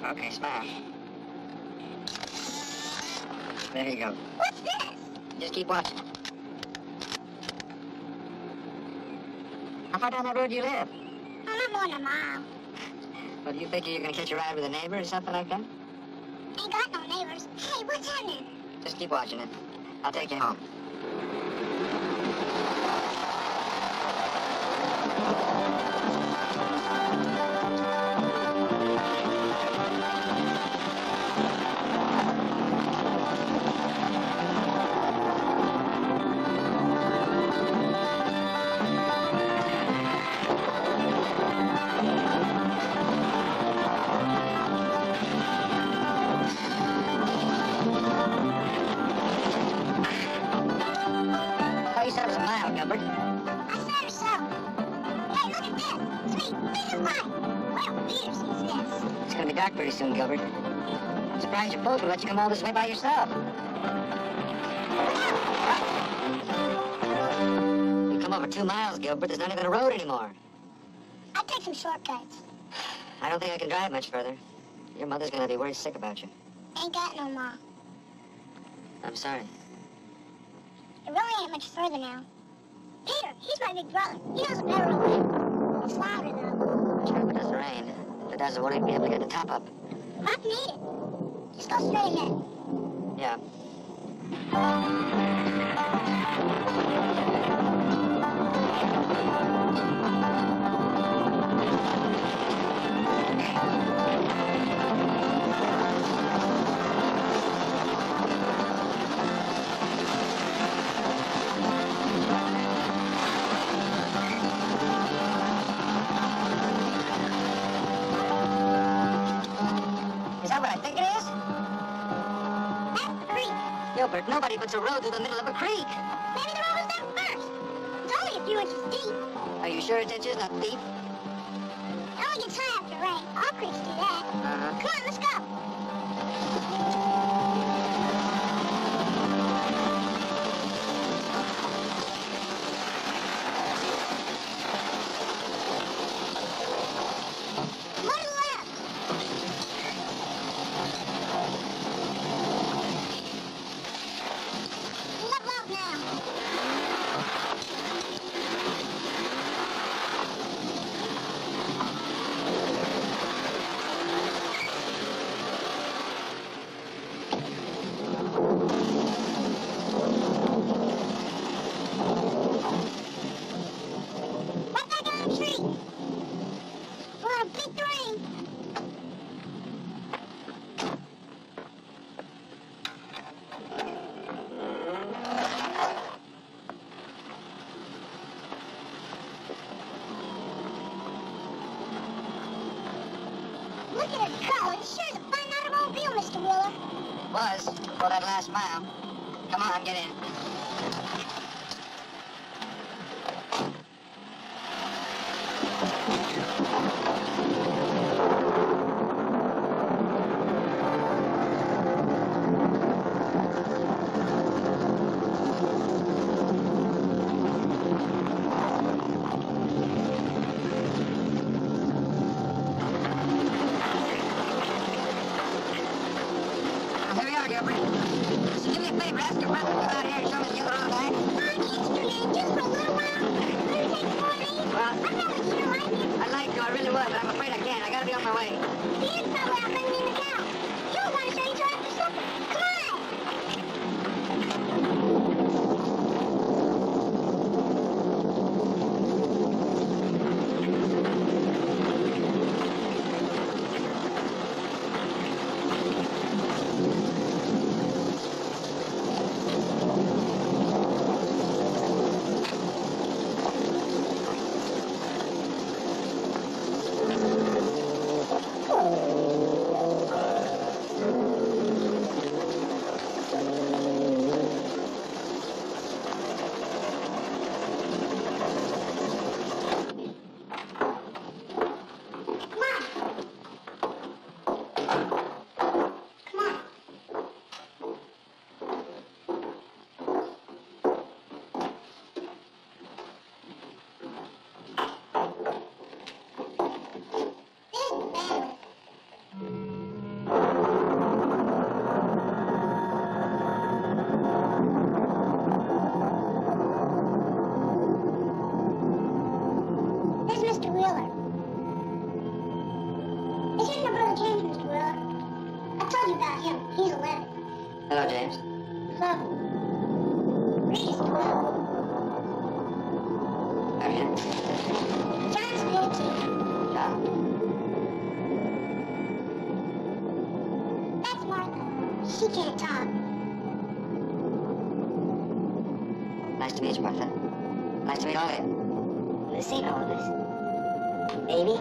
Okay, smash. There you go. What's this? Just keep watching. How far down that road do you live? I'm not more than a mile. Well, do you figure you're gonna catch a ride with a neighbor or something like that? Ain't got no neighbors. Hey, what's happening? Just keep watching it. I'll take you home. Oh, you said it was a mile, Gilbert. I said so. Hey, look at this. Sweet, this is light. Well, Peters is this. It's gonna be dark pretty soon, Gilbert. I'm surprised your folks would let you come all this way by yourself. You come over 2 miles, Gilbert. There's not even a road anymore. I take some shortcuts. I don't think I can drive much further. Your mother's gonna be worried sick about you. Ain't got no ma. I'm sorry. It really ain't much further now. Peter, he's my big brother. He knows a better route. It's louder, though. Sure, if it doesn't rain. If it does, I won't even be able to get the top up. Not need it. Just go straight ahead. Yeah. Is that what I think it is? That's the creek. Gilbert, nobody puts a road through the middle of a creek. Maybe the road was there first. It's only a few inches deep. Are you sure it's inches, not feet? It only gets high after rain. All creeks do that. Uh-huh. Come on, let's go. More to the left. Level out now. Right back on the tree. We're gonna beat the rain. Look at her go. It sure is a fine automobile, Mr. Wheeler. Was, for that last mile. Come on, get in. Here we are, Gilbert. So do me a favor, ask your brother to come out here and show me the yellow road back. Just for a little while. Let me take the boy leave. Well, I'm not sure I like it. I'd like to, I really would, but I'm afraid I can't. I gotta be on my way. Ian's probably out letting me in the cow. He'll want to show you till after supper. Come on. Hello, James. Hello. Reese, hello. Marion. John's guilty. John. That's Martha. She can't talk. Nice to meet you, Martha. Nice to meet all of you. This ain't all of us. Baby?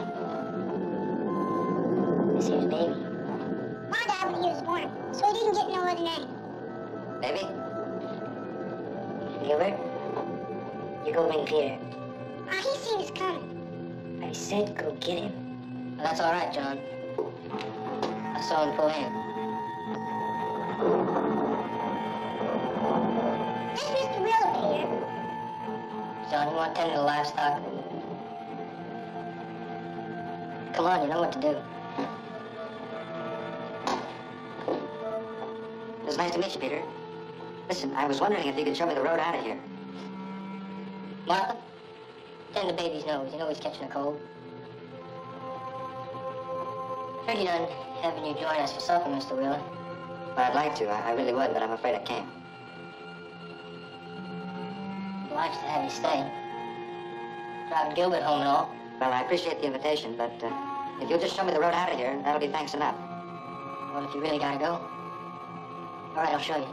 This here's Baby. Mom died when he was born, so he didn't get no other name. Baby? Gilbert? You go bring Peter. He seen us coming. I said go get him. Well, that's all right, John. I saw him pull in. That's Mr. Wheeler, Peter. John, you want to tend to the livestock? Come on, you know what to do. It was nice to meet you, Peter. Listen, I was wondering if you could show me the road out of here. Martha, tend the baby's nose. You know he's catching a cold. Heard you done having you join us for supper, Mr. Wheeler. Well, I'd like to. I really would, but I'm afraid I can't. I'd like to have you stay. Driving Gilbert home and all. Well, I appreciate the invitation, but if you'll just show me the road out of here, that'll be thanks enough. Well, if you really gotta go. All right, I'll show you.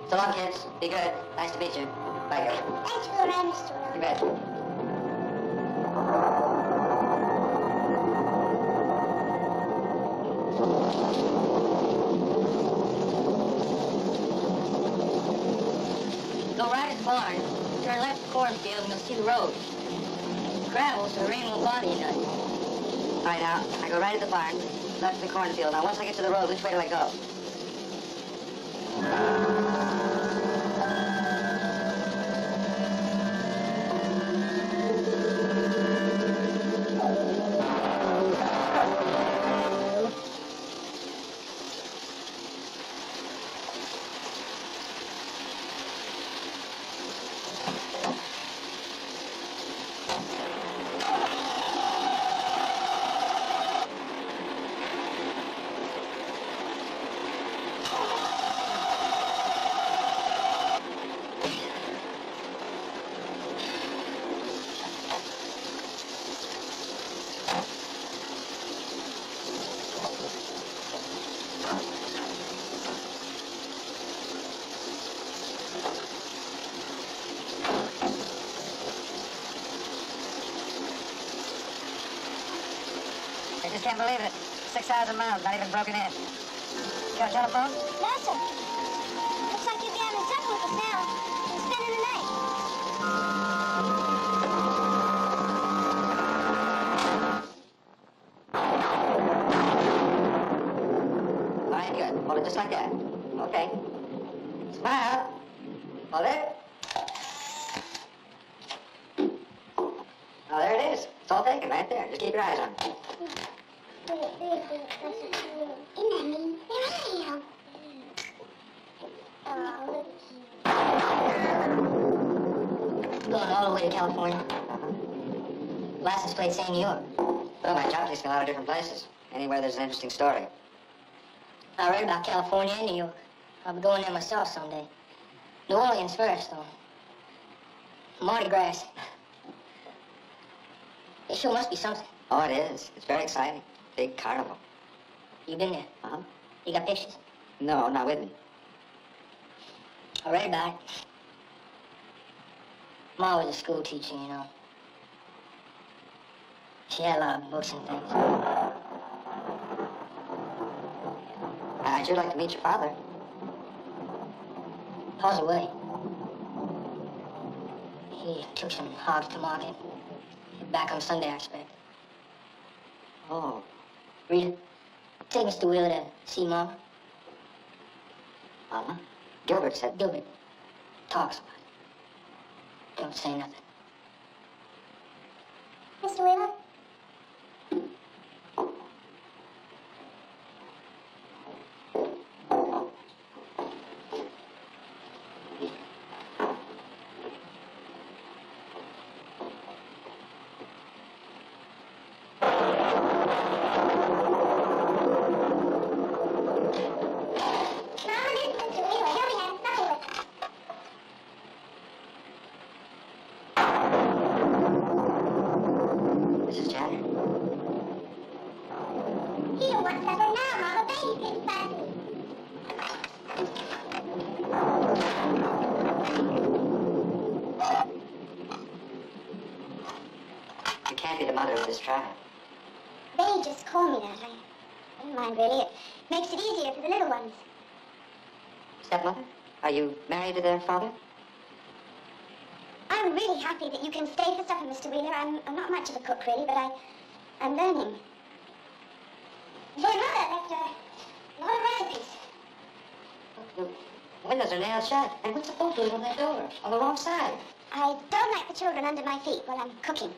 So long, kids. Be good. Nice to meet you. Bye, Gilbert. Thanks for the ride, Mr. Wheeler. You bet. Go right at the barn, turn left the cornfield, and you'll see the road. Gravel, so the rain won't bother you none. All right, now, I go right at the barn, left the cornfield. Now, once I get to the road, which way do I go? I just can't believe it. 6,000 miles, not even broken in. You got a telephone? No, sir. Looks like you'll be having supper with us now and spending the night. All right, good. Hold it just like that. Okay. Smile. Hold it. Oh, there it is. It's all taken right there. Just keep your eyes on it. Isn't that mean? There I am. Oh, Going all the way to California. License plate saying New York. Well, my job takes me a lot of different places. Anywhere there's an interesting story. I read about California and New York. I'll be going there myself someday. New Orleans first, though. Mardi Gras. It sure must be something. Oh, it is. It's very exciting. Big carnival. You been there? Uh-huh. You got pictures? No, not with me. I read about it. Ma was a school teacher, you know. She had a lot of books and things. I'd sure like to meet your father. Pa's away. He took some hogs to market. He'll be back on Sunday, I expect. Oh. Rita, take Mr. Wheeler to see Mama. Mama? Gilbert said. Gilbert talks about it. Don't say nothing. Mr. Wheeler? can't be the mother of this child. They just call me that. I don't mind, really. It makes it easier for the little ones. Stepmother? Are you married to their father? I'm really happy that you can stay for supper, Mr. Wheeler. I'm not much of a cook, really, but I'm learning. Your mother left a lot of recipes. The windows are nailed shut. And what's the boat doing on that door? On the wrong side. I don't like the children under my feet while I'm cooking.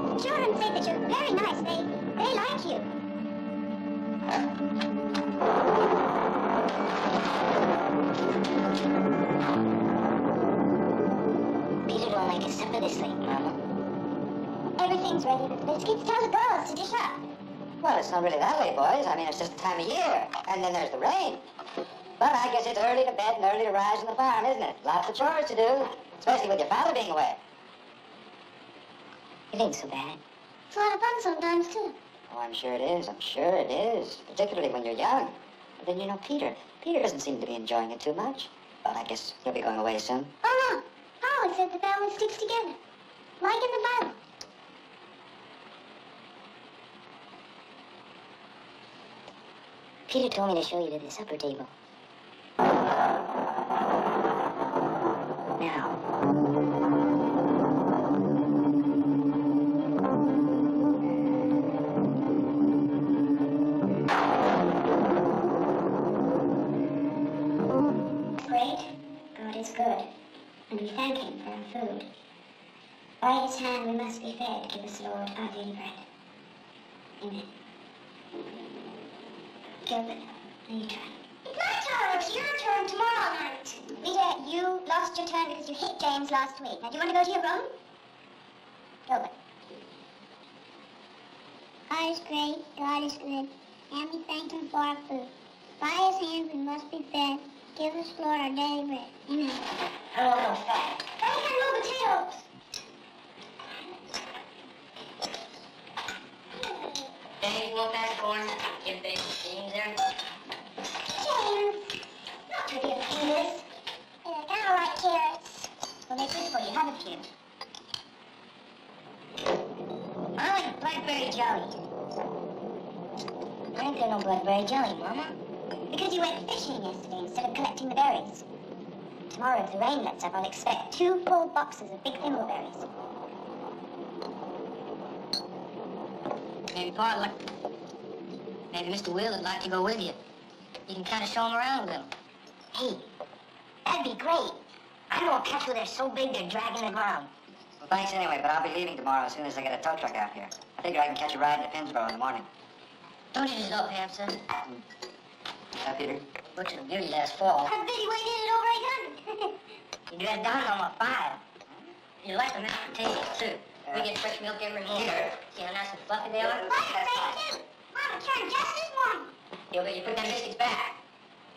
The children say that you're very nice. They like you. Peter don't like his supper this late, Mama. Everything's ready. Let's tell the girls to dish up. Well, it's not really that late, boys. I mean, it's just the time of year. And then there's the rain. But I guess it's early to bed and early to rise on the farm, isn't it? Lots of chores to do, especially with your father being away. It ain't so bad. It's a lot of fun sometimes, too. Oh, I'm sure it is. I'm sure it is. Particularly when you're young. But then, you know, Peter doesn't seem to be enjoying it too much. But I guess he'll be going away soon. Oh, no. Howard said the family sticks together. Like in the Bible. Peter told me to show you to the supper table. Now. Great. God is good. And we thank him for our food. By his hand we must be fed. Give us, Lord, our daily bread. Amen. Gilbert, are you trying? It's my turn. It's your turn tomorrow night. Rita, you lost your turn because you hit James last week. Now, do you want to go to your room? Gilbert. God is great. God is good. And we thank him for our food. By his hand we must be fed. Give us, Lord, our daily bread. Amen. I don't want no fat. I can move potatoes. James, you want that corn? Give big James there. James, not to be a penis. I don't like carrots. Well, they're good for you. Have a kid. I like blackberry jelly. I ain't got no blackberry jelly, Mama. Because you went fishing yesterday instead of collecting the berries. Tomorrow, if the rain lets up, I'll expect 2 full boxes of big thimbleberries. Maybe Park, maybe Mr. Will would like to go with you. You can kind of show him around a little. Hey, that'd be great. I know a catch where they're so big they're dragging the ground. Well, thanks anyway, but I'll be leaving tomorrow as soon as I get a tow truck out here. I figure I can catch a ride to Finsboro in the morning. Don't you just love ham, son? Yeah, Peter? Looks a beauty last fall. I bet you waited it over 800. You got down on my fire. You like the mashed potatoes, too. We get fresh milk every morning. See how nice and fluffy they are? What's the thing, too? Mama turned just this morning. Yeah, but you put them biscuits back.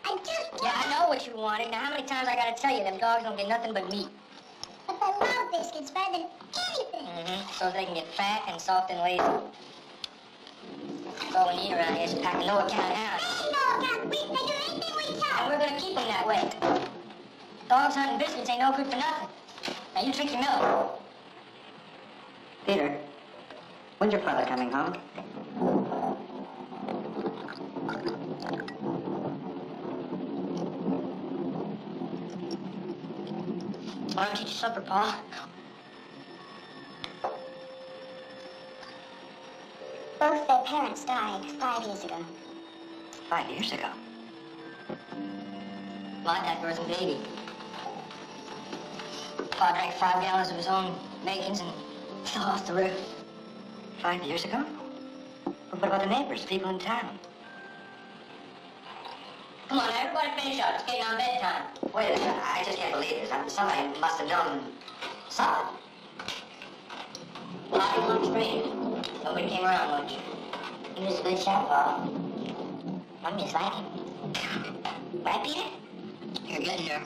I just Yeah, I know what you wanted. Now, how many times I gotta tell you them dogs don't get nothing but meat? But I love biscuits better than anything. So they can get fat and soft and lazy. That's all we need around here is a pack of no account hounds. Ain't no account. They do anything we tell And them. we're gonna keep them that way. Dogs hunting biscuits ain't no good for nothing. Now, you drink your milk. Peter, when's your father coming home? Why don't you eat your supper, Pa? Both their parents died 5 years ago. 5 years ago. My dad was a baby. Pa drank 5 gallons of his own makings and fell off the roof. 5 years ago? Well, what about the neighbors, people in town? Come on, everybody finish up. It's getting on bedtime. Wait a minute, I just can't believe this. Somebody must have known something. Well, I didn't want to scream. Nobody came around much. He was a good shot, Pa. I'm just like him. Right, Peter? You're getting there.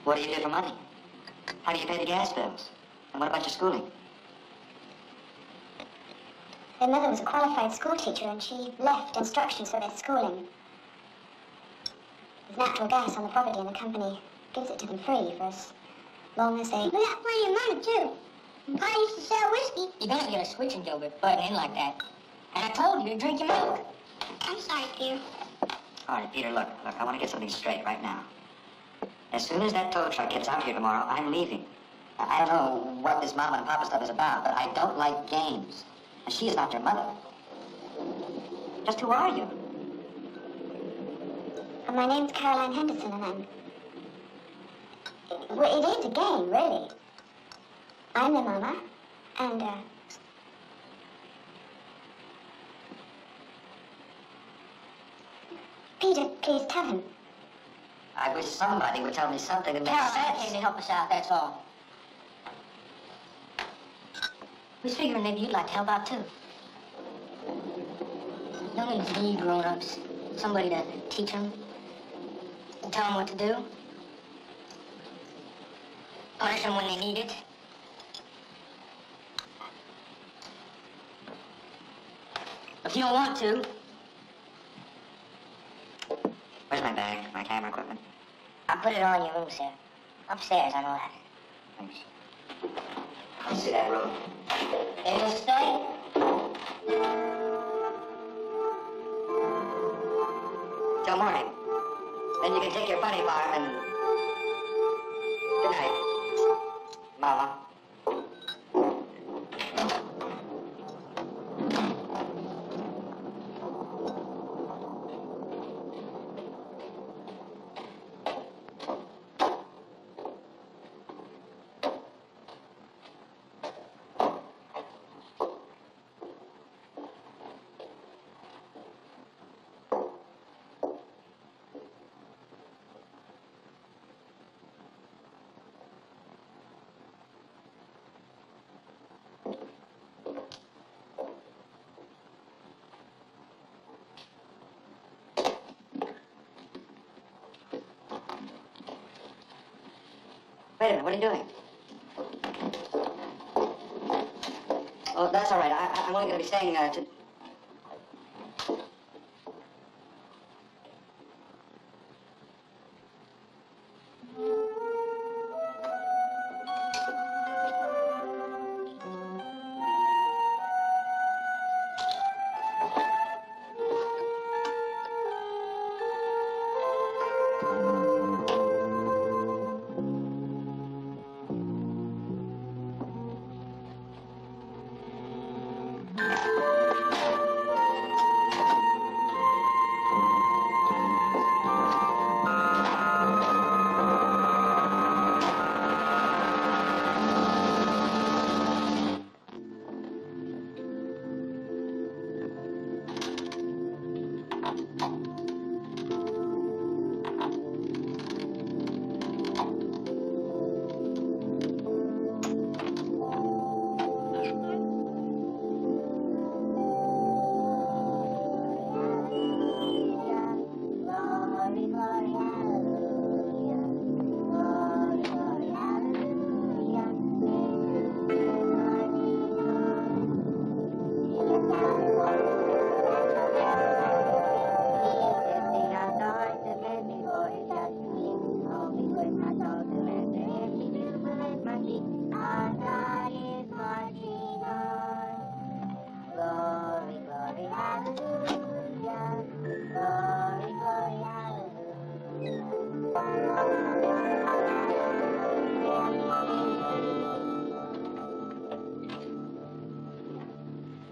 What do you do for money? How do you pay the gas bills? And what about your schooling? Their mother was a qualified schoolteacher and she left instructions for their schooling. There's natural gas on the property and the company gives it to them free for as long as they... We got plenty of money, too. Pa used to sell whiskey. You're gonna get a switching, Gilbert, butting in like that. And I told you to drink your milk. I'm sorry, Peter. All right, Peter, look, I want to get something straight right now. As soon as that tow truck gets out here tomorrow, I'm leaving. I don't know what this mama and papa stuff is about, but I don't like games. And she is not your mother. Just who are you? My name's Caroline Henderson and Well, it is a game, really. I'm the mama, and, Peter, please tell him. I wish somebody would tell me something that makes Caroline sense. came to help us out, that's all. We was figuring maybe you'd like to help out, too. Youngins need grown-ups. Somebody to teach them, and tell them what to do. Punish them when they need it. If you don't want to. Where's my bag, my camera equipment? I put it all in your room, sir. Upstairs, I know that. Thanks. Let's see that room. There you'll stay. Till morning. Then you can take your bunny farm and... Good night, Mama. Wait a minute, what are you doing? Oh, that's all right. I'm only going to be staying to...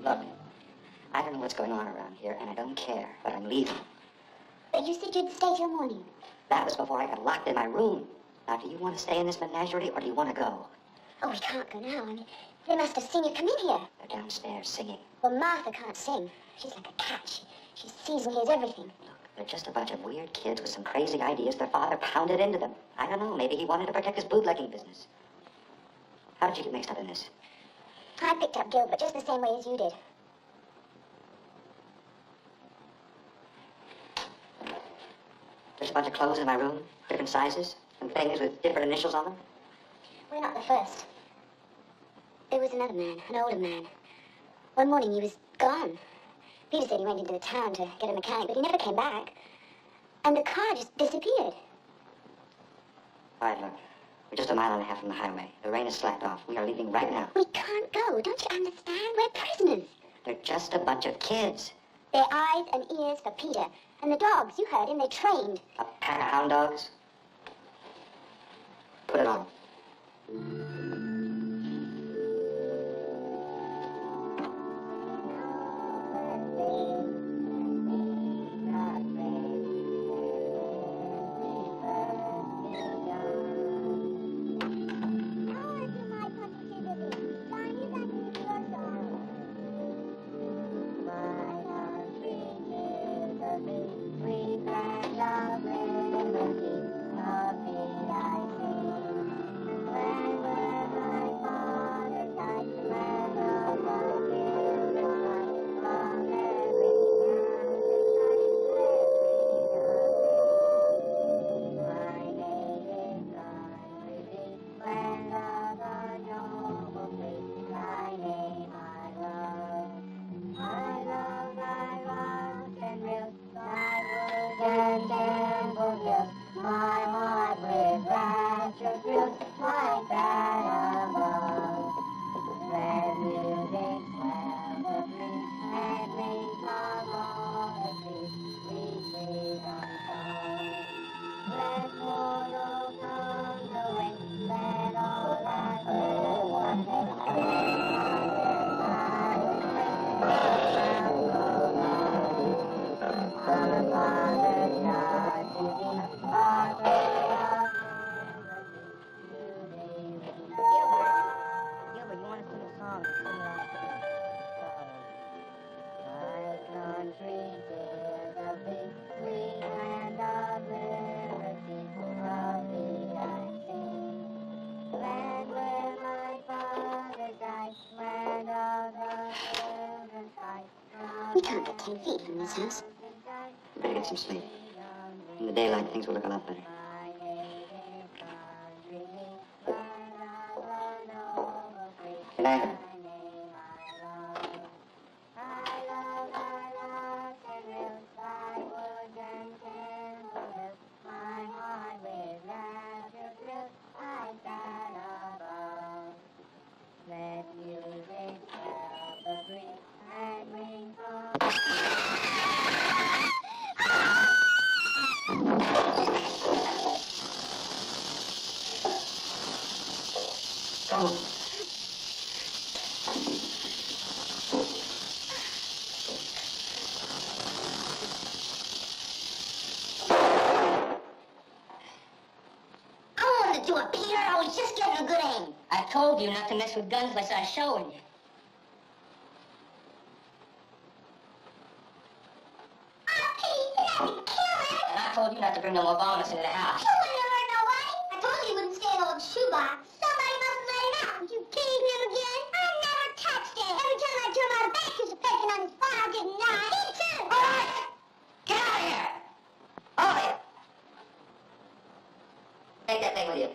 Look, I don't know what's going on around here, and I don't care, but I'm leaving. But you said you'd stay till morning. That was before I got locked in my room. Now, do you want to stay in this menagerie, or do you want to go? Oh, we can't go now. I mean, they must have seen you come in here. They're downstairs singing. Well, Martha can't sing. She's like a cat. She sees and hears everything. Look, they're just a bunch of weird kids with some crazy ideas their father pounded into them. I don't know, maybe he wanted to protect his bootlegging business. How did you get mixed up in this? I picked up Gilbert just the same way as you did. There's a bunch of clothes in my room, different sizes, and things with different initials on them. We're not the first. There was another man, an older man. One morning he was gone. Peter said he went into the town to get a mechanic, but he never came back. And the car just disappeared. All right, look. We're just a mile and a half from the highway. The rain has slacked off. We are leaving right now. We can't go. Don't you understand? We're prisoners. They're just a bunch of kids. They're eyes and ears for Peter. And the dogs, you heard him, they're trained. A pack of hound dogs. Put it on. We can't get 10 feet from this house. Better get some sleep. In the daylight, things will look a lot better. Good night. I told you not to mess with guns unless I was showing you. And I told you not to bring no more bombs into the house. You wouldn't have hurt nobody. I told you you wouldn't stay in old shoebox. Somebody must have let him out. You kidding him again? I never touched it. Every time I turn my back, there's a person on his file getting knife. Me too. All right! Get out of here! All of you! Take that thing with you.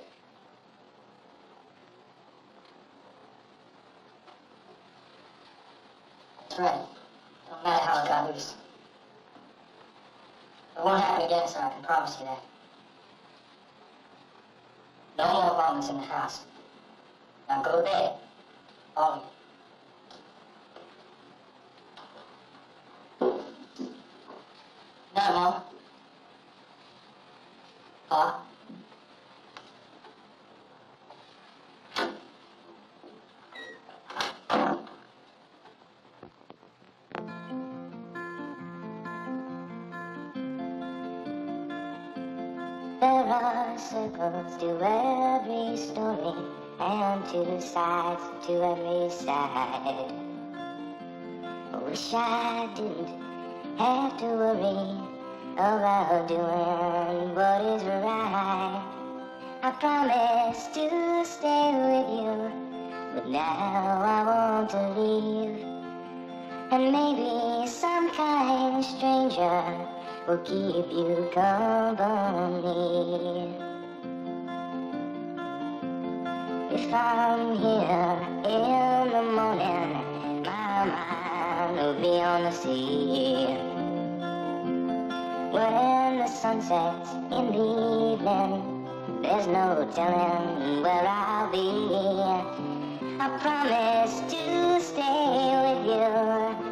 That's right. No matter how I got loose. It won't happen again, sir. I can promise you that. No more bombs in the house. Now go to bed. All of you. Night, Mom. Pa. There are circles to every story, and two sides to every side. I wish I didn't have to worry about doing what is right. I promised to stay with you, but now I want to leave. And maybe some kind stranger will keep you company. If I'm here in the morning, my mind wanna be on the sea. When the sun sets in the evening, there's no telling where I'll be. I promised to stay with you,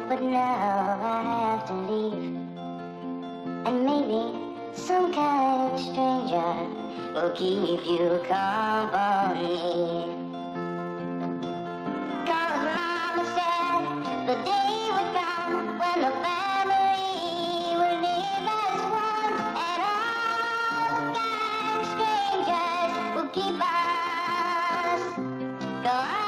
but now I have to leave. And maybe some kind of stranger will keep you company. 'Cause Mama said the day would come when the family will live as one, and all kind of strangers will keep us company.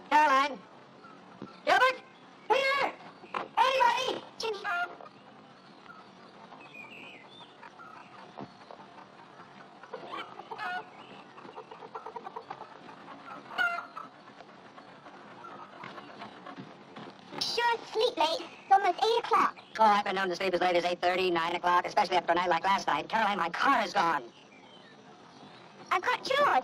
Caroline! Gilbert! Peter! Anybody! Jimmy. Sure sleep late. It's almost 8 o'clock. Oh, I've been known to sleep as late as 8:30, 9 o'clock, especially after a night like last night. Caroline, my car is gone. I've got drawers.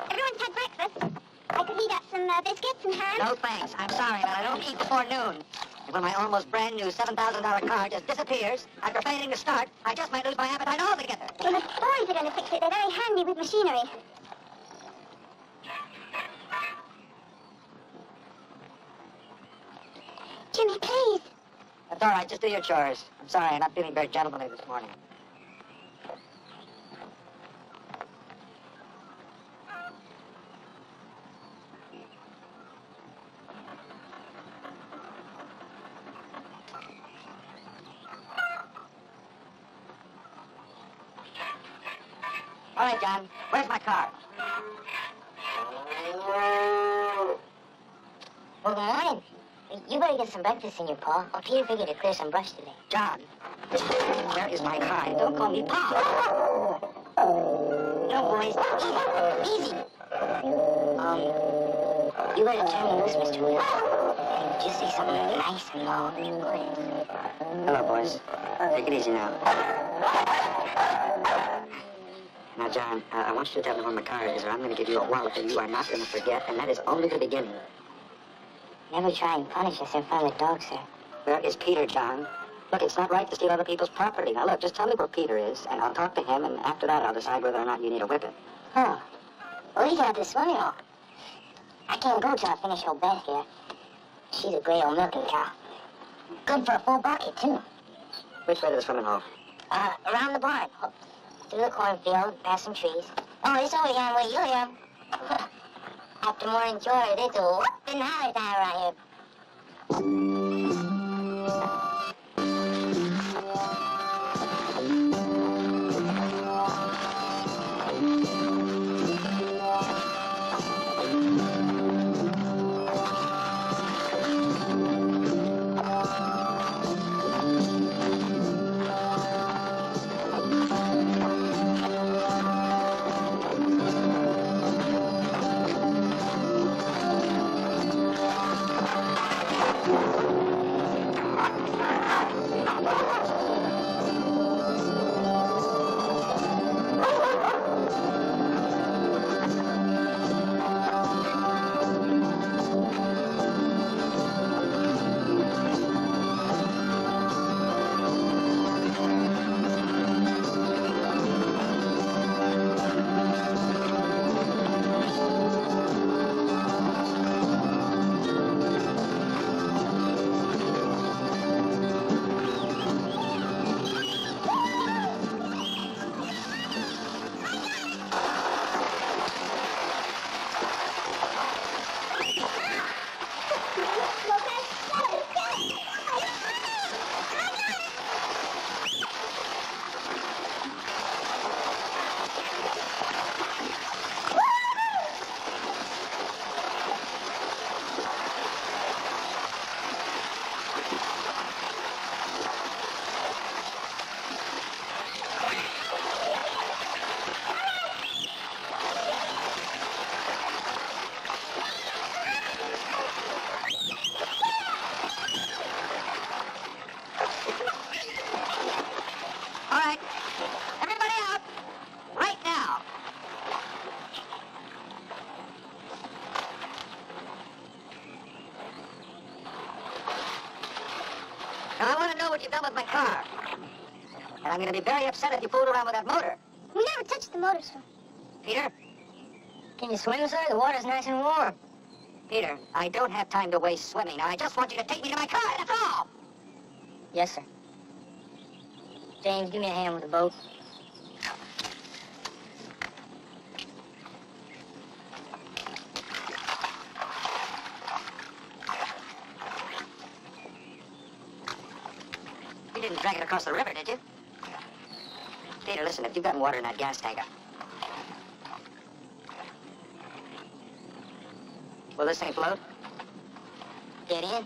Everyone's had breakfast. I could heat up some biscuits and ham. No thanks. I'm sorry, but I don't eat before noon. And when my almost brand new $7,000 car just disappears after failing to start, I just might lose my appetite altogether. Well, the boys are going to fix it. They're very handy with machinery. Jimmy, please. That's all right. Just do your chores. I'm sorry. I'm not feeling very gentlemanly this morning. All right, John. Where's my car? Well, good morning. You better get some breakfast in your paw. Well, Peter figured to clear some brush today. John, where is my car? Don't call me Pa. No, boys. Easy. Easy. You better turn me loose, Mr. Wheeler. And just say something really nice and long and quick. Hello, boys. Take it easy now. Now, John, I want you to tell me where my car is, or I'm going to give you a wallop that you are not going to forget, and that is only the beginning. Never try and punish us in front of the dog, sir. Where is Peter, John? Look, it's not right to steal other people's property. Now, look, just tell me where Peter is, and I'll talk to him, and after that, I'll decide whether or not you need a whipping. Oh. Well, he's out this morning. I can't go till I finish old Beth here. She's a great old milking cow. Good for a full bucket, too. Which way to the swimming hole? Around the barn. Through the cornfield, past some trees. Oh, it's over here where you live. After morning chores, it's a whooping holler time around here. what you've done with my car. And I'm going to be very upset if you fooled around with that motor. We never touched the motor, sir. Peter? Can you swim, sir? The water's nice and warm. Peter, I don't have time to waste swimming. Now, I just want you to take me to my car, that's all. Yes, sir. James, give me a hand with the boat. You didn't drag it across the river, did you? Peter, listen, if you've got water in that gas tank, will this thing float? Get in.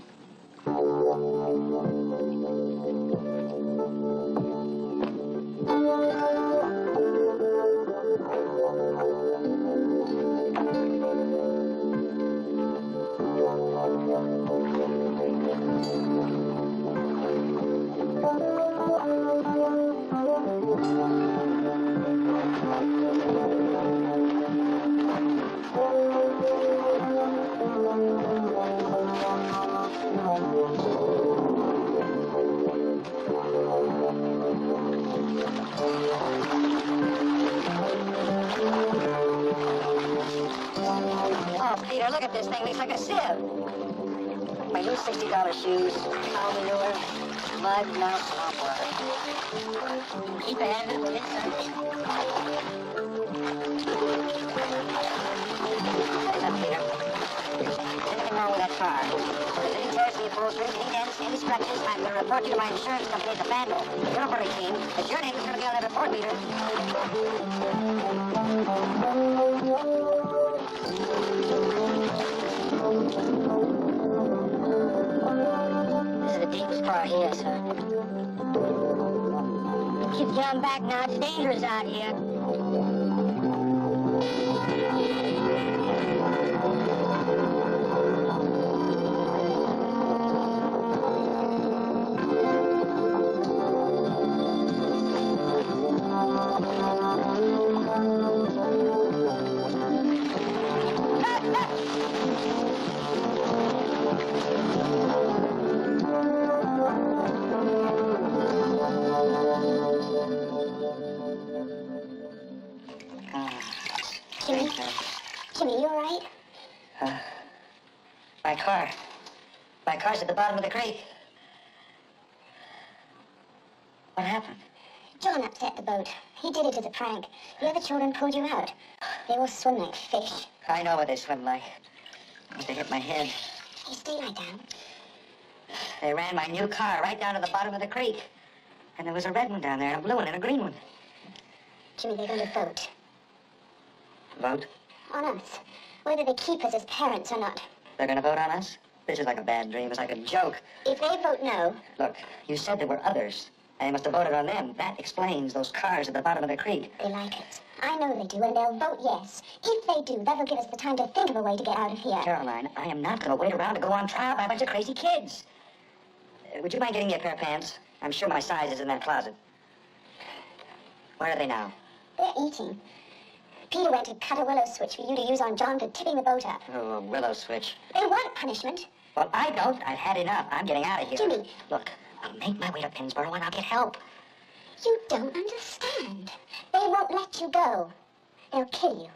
Oh, Peter, look at this thing. Looks like a sieve. My new $60 shoes, cow manure, mud, now swamp water. Keep ahead of it, will you, sir? Listen, Peter. There's anything wrong with that car. If there's any tears in the upholstery, any dents, any scratches, I'm going to report you to my insurance company at the vandal. You're a worry team, but your name is going to be on that report, Peter. This is the deepest part here, sir. Keep going back now. It's dangerous out here. Jimmy, you all right? My car. My car's at the bottom of the creek. What happened? John upset the boat. He did it as a prank. The other children pulled you out. They all swim like fish. I know what they swim like. Must have hit my head. Hey, stay right down. They ran my new car right down to the bottom of the creek. And there was a red one down there, and a blue one, and a green one. Jimmy, they're going to vote. Vote? On us. Whether they keep us as parents or not. They're gonna vote on us? This is like a bad dream. It's like a joke. If they vote no, Look, you said there were others. And they must have voted on them. That explains those cars at the bottom of the creek. they like us. I know they do, and they'll vote yes. If they do, that'll give us the time to think of a way to get out of here. Caroline, I am not gonna wait around to go on trial by a bunch of crazy kids. Would you mind getting me a pair of pants? I'm sure my size is in that closet. Where are they now? They're eating. Peter went to cut a willow switch for you to use on John for tipping the boat up. Oh, a willow switch. They want punishment. Well, I don't. I've had enough. I'm getting out of here. Jimmy. Look, I'll make my way to Pennsboro and I'll get help. You don't understand. They won't let you go. They'll kill you.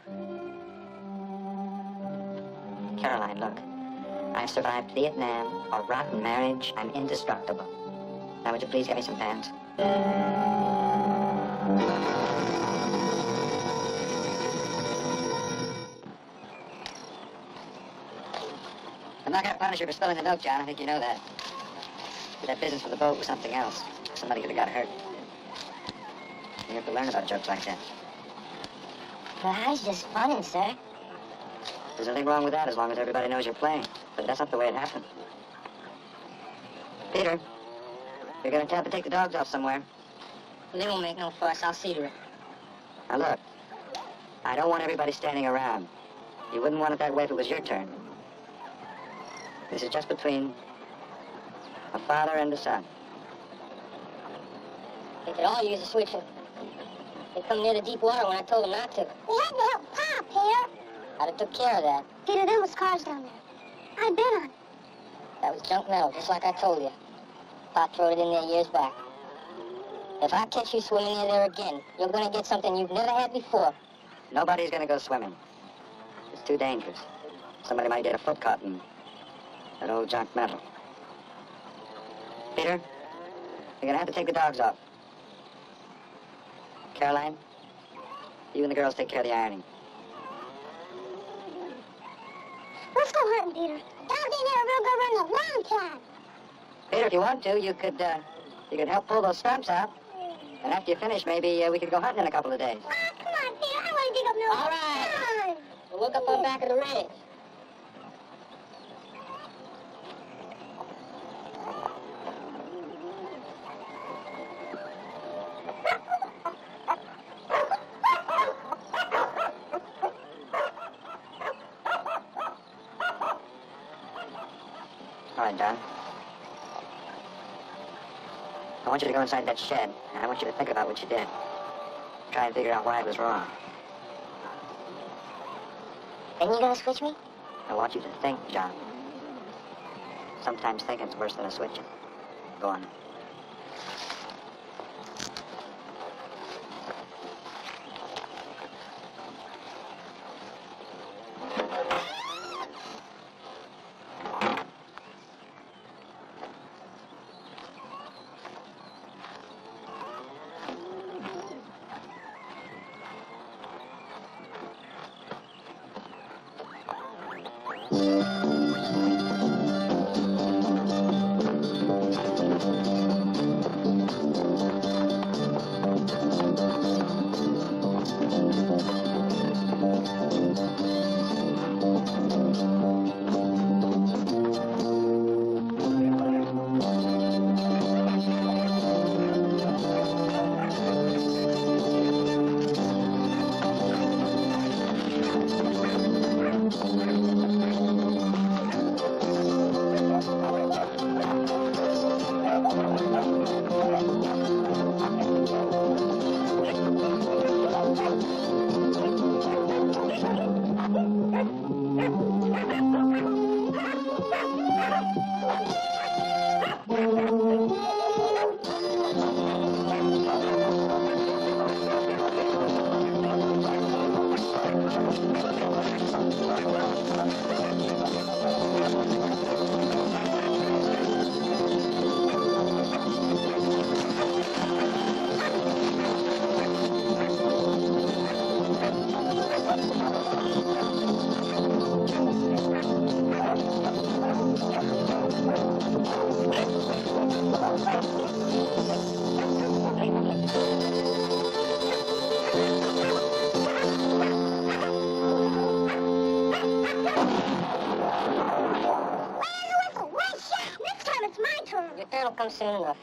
Caroline, look. I've survived Vietnam, a rotten marriage. I'm indestructible. Now, would you please get me some pants? I'm not going to punish you for spilling the milk, John. I think you know that. But that business with the boat was something else. Somebody could have got hurt. You have to learn about jokes like that. Well, I was just funning, sir. There's nothing wrong with that as long as everybody knows you're playing. But that's not the way it happened. Peter, you're going to have to take the dogs off somewhere. They won't make no fuss. I'll see to it. Now look, I don't want everybody standing around. You wouldn't want it that way if it was your turn. This is just between a father and a son. They could all use a switcher. They come near the deep water when I told them not to. We had to help Pa, Peter. I'd have took care of that. Peter, there was cars down there. I've been on. That was junk metal, just like I told you. Pop threw it in there years back. If I catch you swimming in there again, you're gonna get something you've never had before. Nobody's gonna go swimming. It's too dangerous. Somebody might get a foot caught in that old junk metal. Peter, you're gonna have to take the dogs off. Caroline, you and the girls take care of the ironing. Let's go hunting, Peter. Dad didn't have a real good run in a long time. Peter, if you want to, you could help pull those stumps out. And after you finish, maybe we could go hunting in a couple of days. Oh, come on, Peter. I want to dig up no. All right. Come on. We'll look up on back of the ridge. All right, Don. I want you to go inside that shed, and I want you to think about what you did. Try and figure out why it was wrong. And you gonna switch me? I want you to think, John. Sometimes thinking's worse than a switching. Go on. Next time it's my turn. Your turn will come soon enough.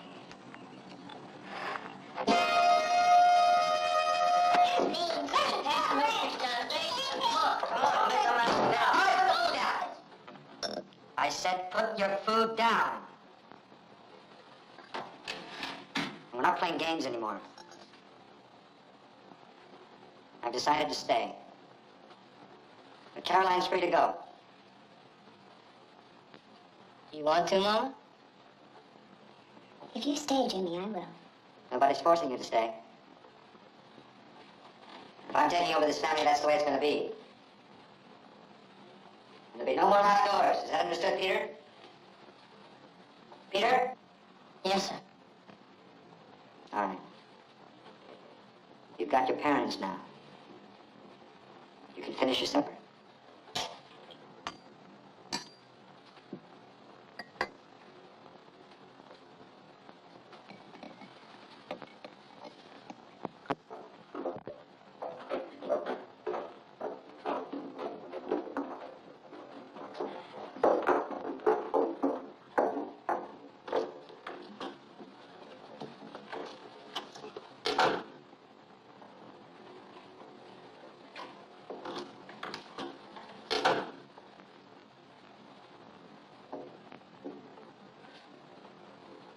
I said put your food down. We're not playing games anymore. I've decided to stay. But Caroline's free to go. You want to, Mama? If you stay, Jimmy, I will. Nobody's forcing you to stay. If I'm taking over this family, that's the way it's going to be. There'll be no more locked doors. Is that understood, Peter? Peter? Yes, sir. All right. You've got your parents now. You can finish your supper.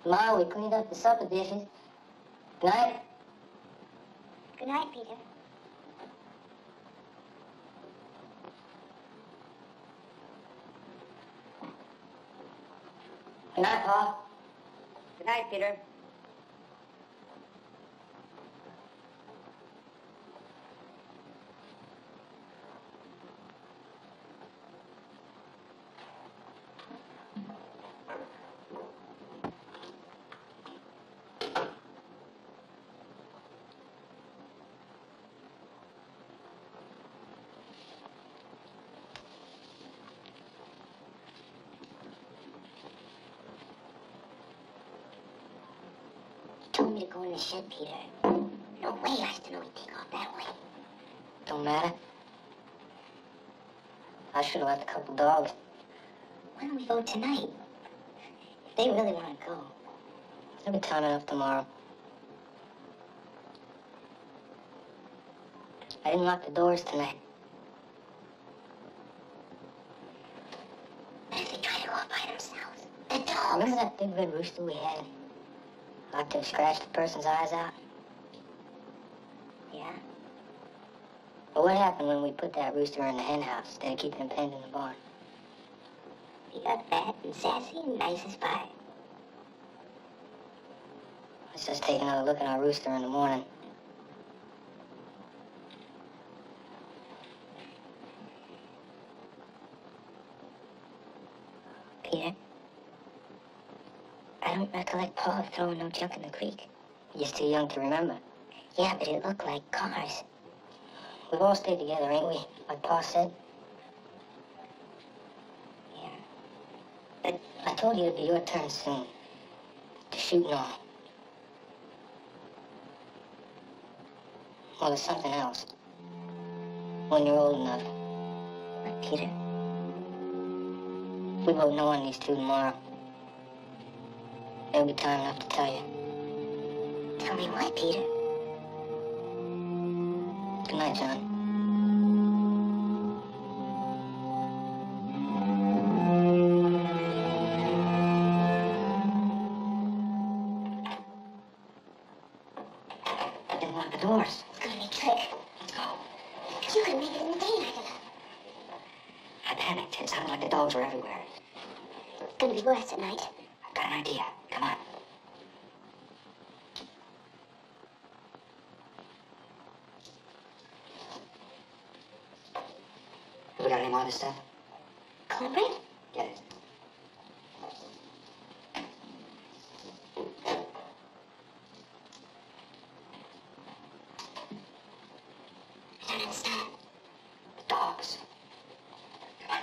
Ma, we cleaned up the supper dishes. Good night. Good night, Peter. Good night, Pa. Good Night, Peter. Told me to go in the shed, Peter. No way I still know he'd take off that way. Don't matter. I should have left a couple dogs. Why don't we go tonight? If they really want to go. There'll be time enough tomorrow. I didn't lock the doors tonight. What if they try to go out by themselves? The dogs! Remember that big red rooster we had? Like to scratch the person's eyes out? Yeah? But what happened when we put that rooster in the hen house instead of keeping him penned in the barn? He got fat and sassy and nice as pie. Let's just take another look at our rooster in the morning. Peter, I don't recollect Paul throwing no junk in the creek. You're too young to remember. Yeah, but it looked like cars. We've all stayed together, ain't we? Like Pa said. Yeah. But I told you it'd be your turn soon. To shoot and all. Well, there's something else. When you're old enough. What, Peter? We won't know on these two tomorrow. There'll be time enough to tell you. Tell me what, Peter? Good night, John. I didn't lock the doors. It's gonna be a trick. Let's go. You could make it in the daylight. I panicked. It sounded like the dogs were everywhere. It's gonna be worse at night. I've got an idea. Come on. Have we got any more of this stuff? Cornbread? Get it. I don't understand. The dogs. Come on.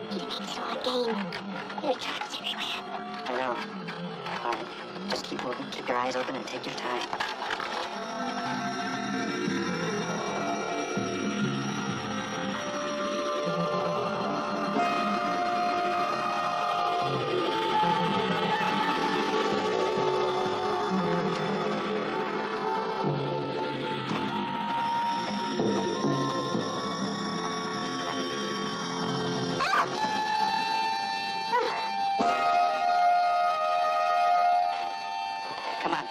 Peter makes it all a game. There are traps everywhere. I know. important. Keep your eyes open and take your time. Come on.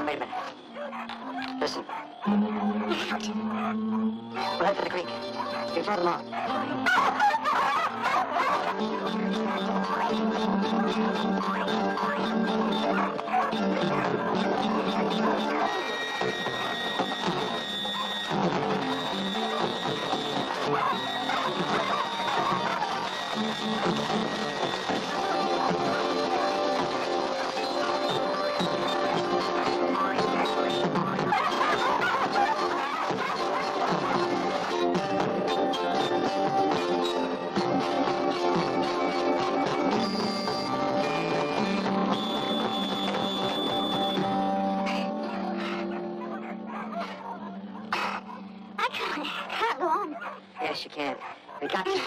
Wait a minute. Listen. We'll head for the creek. You throw them off. I can't go on. Yes, you can. We got you.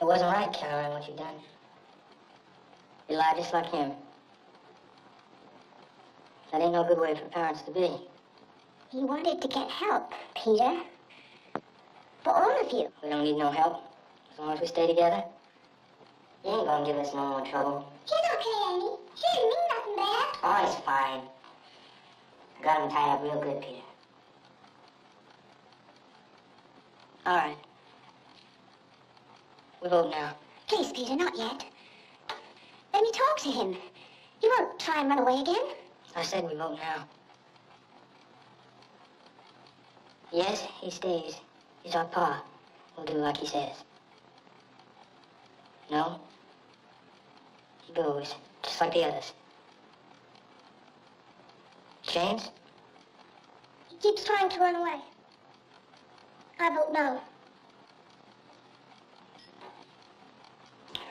It wasn't right, Caroline, what you done. You lied just like him. That ain't no good way for parents to be. He wanted to get help, Peter. For all of you. We don't need no help. As long as we stay together. He ain't gonna give us no more trouble. She's okay, Andy. She didn't mean nothing bad. Oh, he's fine. I got him tied up real good, Peter. All right. We vote now. Please, Peter, not yet. Let me talk to him. You won't try and run away again. I said we vote now. Yes, he stays. He's our pa. We'll do like he says. No? He goes, just like the others. James? He keeps trying to run away. I vote no.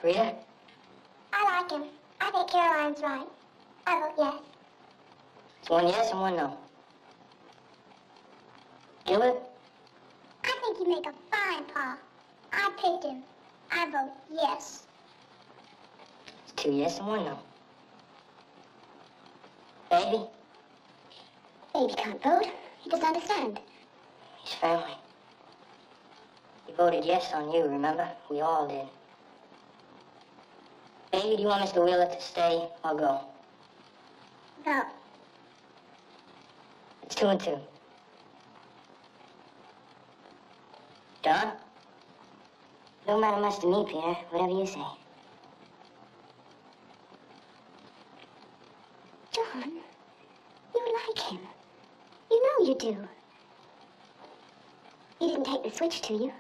Rita? I like him. I think Caroline's right. I vote yes. It's one yes and one no. Gilbert? I think you make a fine pa. I picked him. I vote yes. It's two yes and one no. Baby? Baby can't vote. He doesn't understand. He's family. He voted yes on you, remember? We all did. Baby, do you want Mr. Wheeler to stay or go? No. It's 2 and 2. John? Don't matter much to me, Peter. Whatever you say. John, you like him. You know you do. He didn't take the switch to you.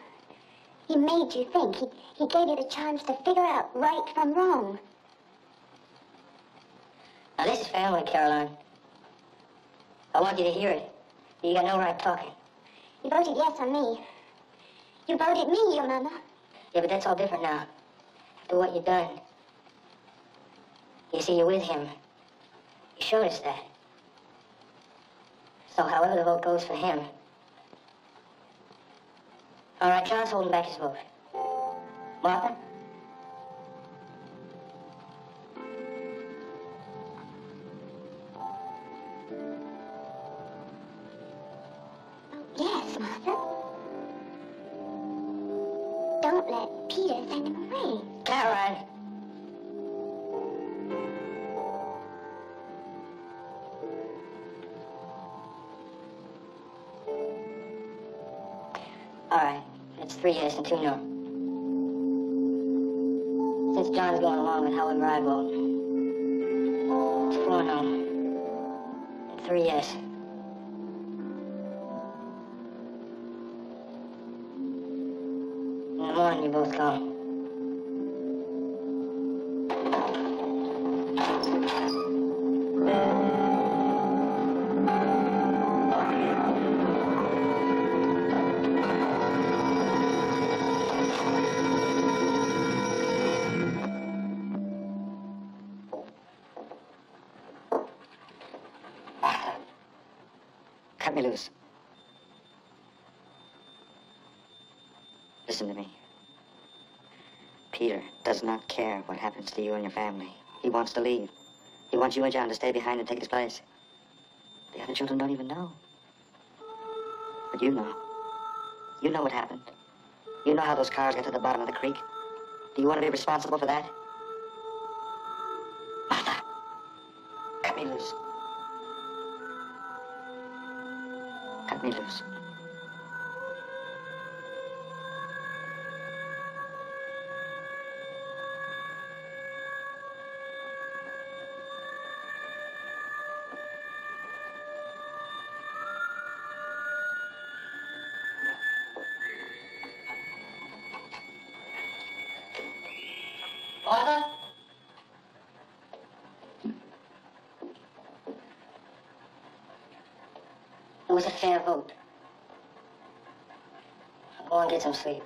He made you think. He gave you the chance to figure out right from wrong. Now, this is family, Caroline. I want you to hear it. You got no right talking. You voted yes on me. You voted me, your mama. Yeah, but that's all different now. After what you done. You see, you're with him. You showed us that. So however the vote goes for him. All right, John's holding back his vote. Martha, Martha. Don't let Peter send him away. Caroline. All right, it's 3 years and 2 more. Since John's going along with however I vote, it's 4 no. And 3 yes. In the morning, you both go. Cut me loose. Listen to me. Peter does not care what happens to you and your family. He wants to leave. He wants you and John to stay behind and take his place. The other children don't even know. But you know. You know what happened. You know how those cars got to the bottom of the creek. Do you want to be responsible for that? Martha, cut me loose. Cut me loose. Martha? It was a fair vote. Go and get some sleep.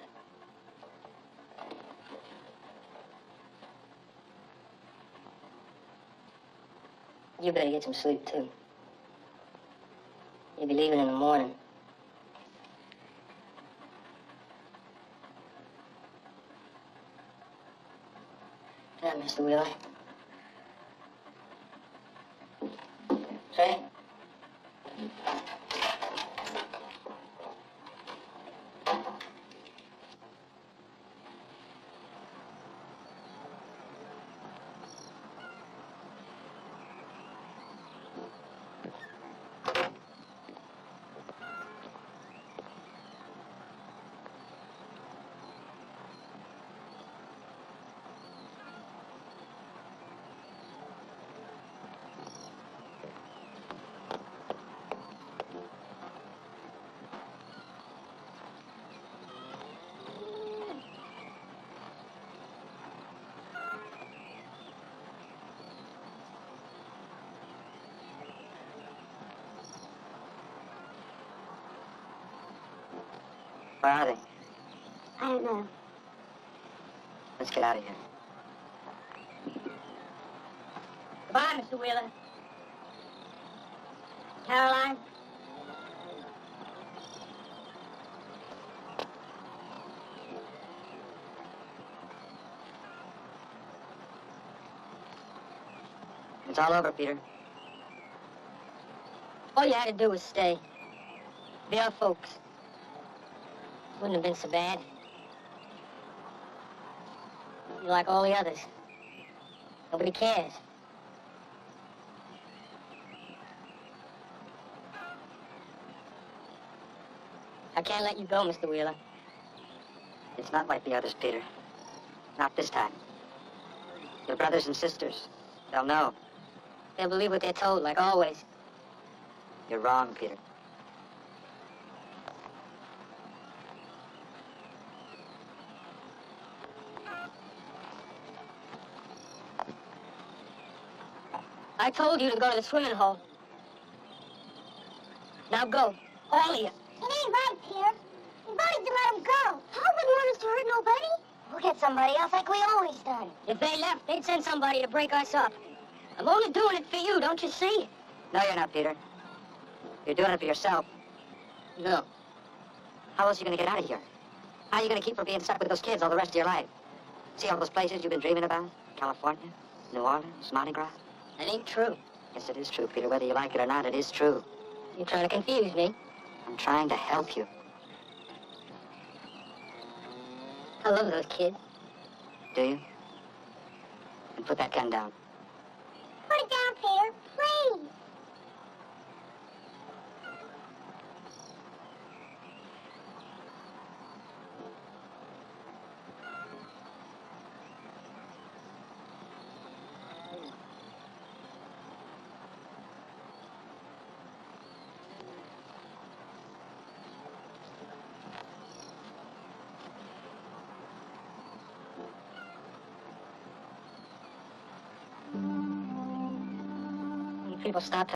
You better get some sleep, too. You'll be leaving in the morning. Yeah, Mr. Wheeler. Say? Where are they? I don't know. Let's get out of here. Goodbye, Mr. Wheeler. Caroline? It's all over, Peter. All you had to do was stay. Be our folks. Wouldn't have been so bad. You're like all the others. Nobody cares. I can't let you go, Mr. Wheeler. It's not like the others, Peter. Not this time. Your brothers and sisters, they'll know. They'll believe what they're told, like always. You're wrong, Peter. I told you to go to the swimming hole. Now go. All of you. It ain't right, Peter. You voted to let him go. Paul wouldn't want us to hurt nobody. We'll get somebody else like we always done. If they left, they'd send somebody to break us up. I'm only doing it for you, don't you see? No, you're not, Peter. You're doing it for yourself. No. How else are you going to get out of here? How are you going to keep from being stuck with those kids all the rest of your life? See all those places you've been dreaming about? California, New Orleans, Mardi Gras? That ain't true. Yes, it is true, Peter. Whether you like it or not, it is true. You're trying to confuse me. I'm trying to help you. I love those kids. Do you? And put that gun down. Put it down, Peter, please. People stop